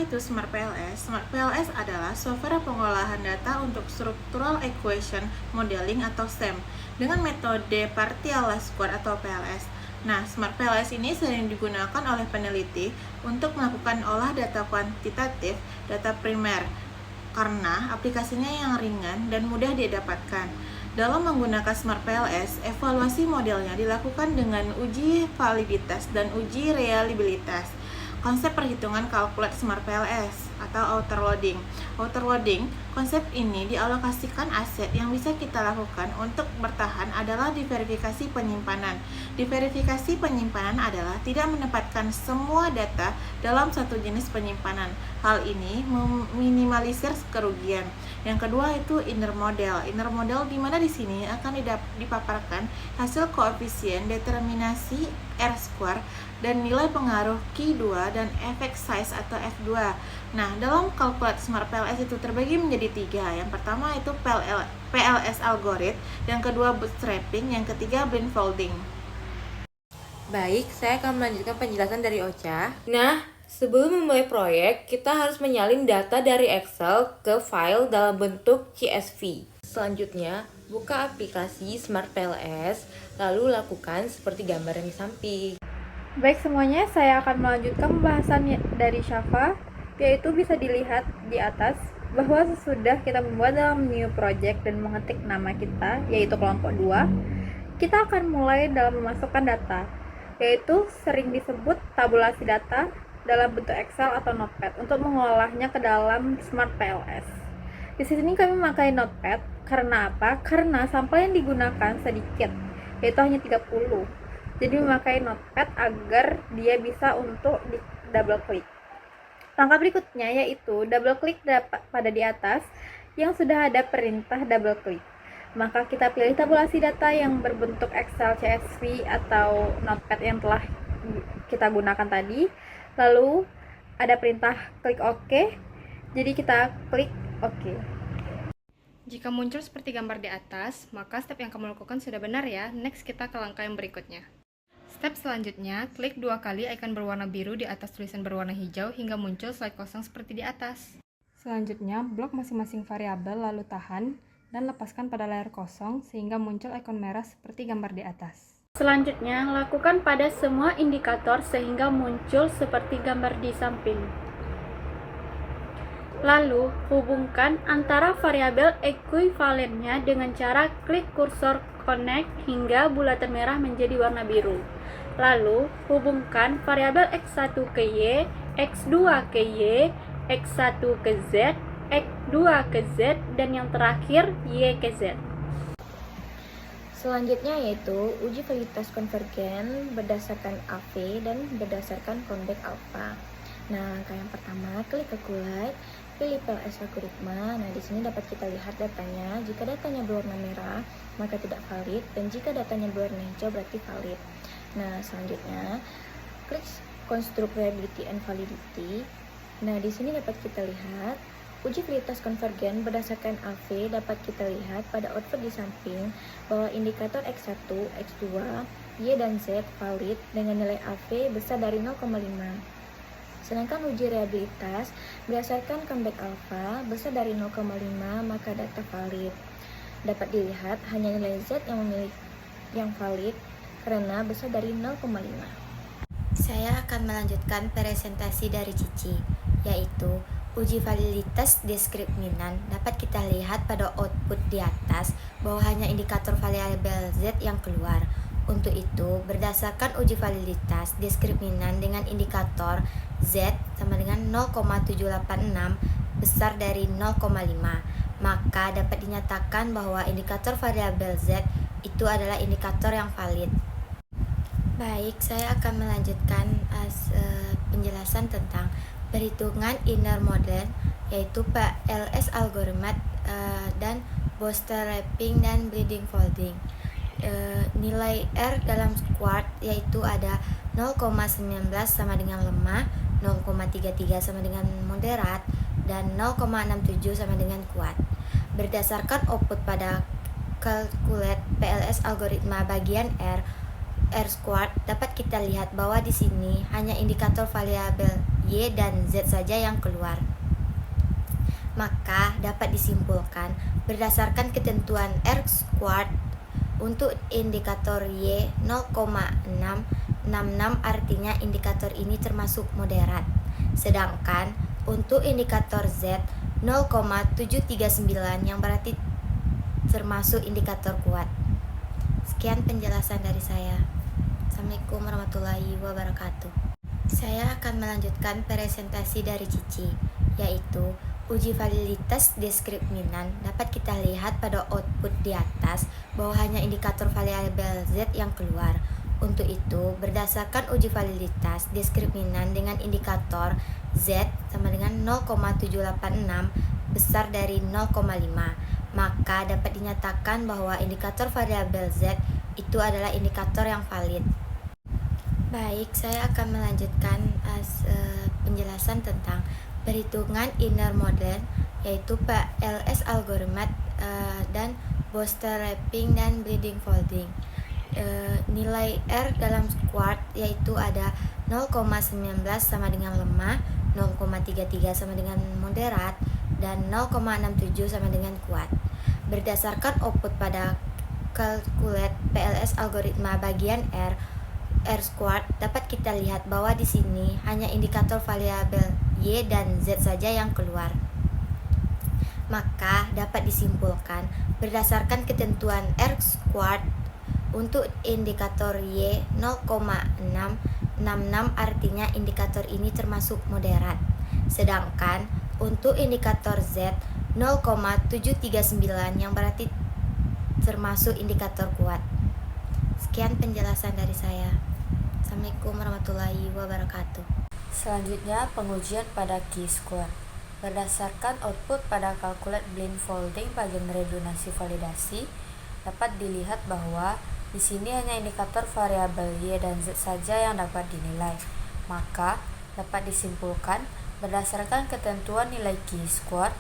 itu Smart PLS? Smart PLS adalah software pengolahan data untuk Structural Equation Modeling atau SEM dengan metode Partial Least Square atau PLS. Nah, Smart PLS ini sering digunakan oleh peneliti untuk melakukan olah data kuantitatif, data primer, karena aplikasinya yang ringan dan mudah didapatkan. Dalam menggunakan Smart PLS, evaluasi modelnya dilakukan dengan uji validitas dan uji reliabilitas. Konsep perhitungan kalkulat Smart PLS atau outer loading. Outer loading, konsep ini dialokasikan aset yang bisa kita lakukan untuk bertahan adalah diverifikasi penyimpanan. Diverifikasi penyimpanan adalah tidak menempatkan semua data dalam satu jenis penyimpanan. Hal ini meminimalisir kerugian. Yang kedua itu inner model. Inner model di mana di sini akan dipaparkan hasil koefisien determinasi R-square dan nilai pengaruh Q2 dan efek size atau F2. Nah, dalam kalkulat Smart PLS itu terbagi menjadi 3. Yang pertama itu PLS algorithm, yang kedua bootstrapping, yang ketiga blindfolding. Baik, saya akan melanjutkan penjelasan dari Ocha. Nah, sebelum memulai proyek, kita harus menyalin data dari Excel ke file dalam bentuk CSV. Selanjutnya, buka aplikasi Smart PLS, lalu lakukan seperti gambar yang di samping. Baik semuanya, saya akan melanjutkan pembahasan dari Shafa, yaitu bisa dilihat di atas bahwa sesudah kita membuat dalam new project dan mengetik nama kita, yaitu kelompok 2, kita akan mulai dalam memasukkan data, yaitu sering disebut tabulasi data dalam bentuk Excel atau Notepad untuk mengolahnya ke dalam Smart PLS. Di sini kami memakai Notepad karena apa? Karena sampel yang digunakan sedikit, yaitu hanya 30. Jadi memakai Notepad agar dia bisa untuk di double klik. Langkah berikutnya yaitu double klik pada di atas yang sudah ada perintah double klik. Maka kita pilih tabulasi data yang berbentuk Excel, CSV atau Notepad yang telah kita gunakan tadi. Lalu ada perintah klik OK. Jadi kita klik OK. Jika muncul seperti gambar di atas, maka step yang kamu lakukan sudah benar ya. Next kita ke langkah yang berikutnya. Step selanjutnya, klik 2 kali icon berwarna biru di atas tulisan berwarna hijau hingga muncul slide kosong seperti di atas. Selanjutnya, blok masing-masing variabel lalu tahan dan lepaskan pada layar kosong sehingga muncul ikon merah seperti gambar di atas. Selanjutnya, lakukan pada semua indikator sehingga muncul seperti gambar di samping. Lalu, hubungkan antara variabel ekuivalennya dengan cara klik kursor connect hingga bulatan merah menjadi warna biru. Lalu, hubungkan variabel X1 ke Y, X2 ke Y, X1 ke Z, X2 ke Z, dan yang terakhir Y ke Z. Selanjutnya yaitu uji validitas konvergen berdasarkan AV dan berdasarkan convex alpha. Nah, yang pertama, klik calculate, pilih PLS algoritma. Nah, di sini dapat kita lihat datanya. Jika datanya berwarna merah, maka tidak valid, dan jika datanya berwarna hijau berarti valid. Nah, selanjutnya klik construct reliability and validity. Nah, di sini dapat kita lihat uji validitas konvergen berdasarkan AV. Dapat kita lihat pada output di samping bahwa indikator X1, X2, Y dan Z valid dengan nilai AV besar dari 0,5. Sedangkan uji reliabilitas berdasarkan convex alpha besar dari 0,5 maka data valid. Dapat dilihat hanya nilai Z yang valid karena besar dari 0,5. Saya akan melanjutkan presentasi dari Cici, yaitu uji validitas diskriminanan. Dapat kita lihat pada output di atas bahwa hanya indikator variabel Z yang keluar. Untuk itu, berdasarkan uji validitas diskriminan dengan indikator Z sama dengan 0,786 besar dari 0,5, maka dapat dinyatakan bahwa indikator variabel Z itu adalah indikator yang valid. Baik, saya akan melanjutkan penjelasan tentang perhitungan inner model, yaitu PLS algorithm dan bootstrapping dan blindfolding. Nilai R dalam squad yaitu ada 0,19 sama dengan lemah, 0,33 sama dengan moderat, dan 0,67 sama dengan kuat. Berdasarkan output pada calculate PLS algoritma bagian R squared, dapat kita lihat bahwa di sini hanya indikator variabel Y dan Z saja yang keluar. Maka dapat disimpulkan berdasarkan ketentuan R² untuk indikator Y 0,666 artinya indikator ini termasuk moderat. Sedangkan untuk indikator Z 0,739 yang berarti termasuk indikator kuat. Sekian penjelasan dari saya. Assalamualaikum warahmatullahi wabarakatuh. Saya akan melanjutkan presentasi dari Cici, yaitu uji validitas diskriminanan. Dapat kita lihat pada output di atas bahwa hanya indikator variabel Z yang keluar. Untuk itu, berdasarkan uji validitas diskriminan dengan indikator Z sama dengan 0,786 besar dari 0,5, maka dapat dinyatakan bahwa indikator variabel Z itu adalah indikator yang valid. Baik, saya akan melanjutkan penjelasan tentang perhitungan inner model, yaitu PLS algoritma dan bootstrapping dan bleeding folding. Nilai R dalam squad yaitu ada 0,19 sama dengan lemah, 0,33 sama dengan moderat, dan 0,67 sama dengan kuat. Berdasarkan output pada calculate PLS algoritma bagian R squad, dapat kita lihat bahwa di sini hanya indikator variabel Y dan Z saja yang keluar. Maka dapat disimpulkan berdasarkan ketentuan R squad untuk indikator Y 0,666 artinya indikator ini termasuk moderat. Sedangkan untuk indikator Z 0,739 yang berarti termasuk indikator kuat. Sekian penjelasan dari saya. Assalamualaikum warahmatullahi wabarakatuh. Selanjutnya, pengujian pada chi-square. Berdasarkan output pada calculate blind folding bagian redundansi validasi, dapat dilihat bahwa di sini hanya indikator variabel Y dan Z saja yang dapat dinilai. Maka dapat disimpulkan berdasarkan ketentuan nilai chi-square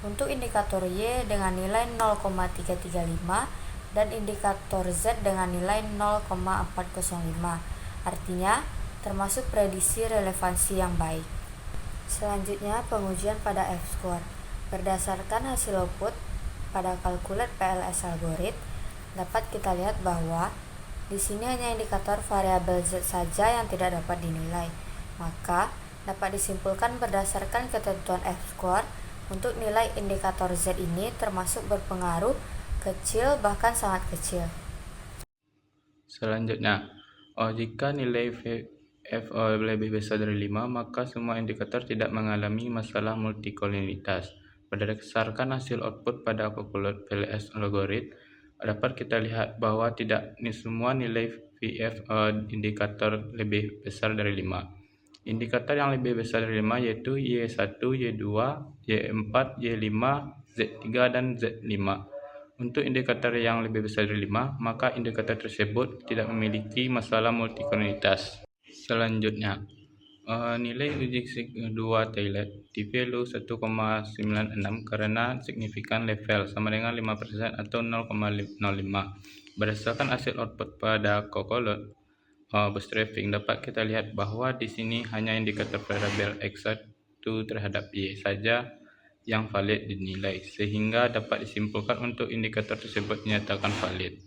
untuk indikator Y dengan nilai 0,335 dan indikator Z dengan nilai 0,405. Artinya termasuk prediksi relevansi yang baik. Selanjutnya, pengujian pada F-square. Berdasarkan hasil output pada calculate PLS algoritma, dapat kita lihat bahwa di sini hanya indikator variabel Z saja yang tidak dapat dinilai. Maka dapat disimpulkan berdasarkan ketentuan F-square untuk nilai indikator Z ini termasuk berpengaruh kecil bahkan sangat kecil. Selanjutnya, jika nilai F lebih besar dari 5, maka semua indikator tidak mengalami masalah multikolinitas. Berdasarkan hasil output pada calculate PLS algoritma, dapat kita lihat bahwa tidak semua nilai VF indikator lebih besar dari 5. Indikator yang lebih besar dari 5 yaitu Y1, Y2, Y4, Y5, Z3, dan Z5. Untuk indikator yang lebih besar dari 5, maka indikator tersebut tidak memiliki masalah multikolinitas. Selanjutnya, nilai uji kedua Taylor di value 1,96 karena signifikan level sama dengan 5% atau 0,05. Berdasarkan hasil output pada calculate bootstrapping, dapat kita lihat bahwa di sini hanya indikator variabel X1 terhadap Y saja yang valid dinilai, sehingga dapat disimpulkan untuk indikator tersebut dinyatakan valid.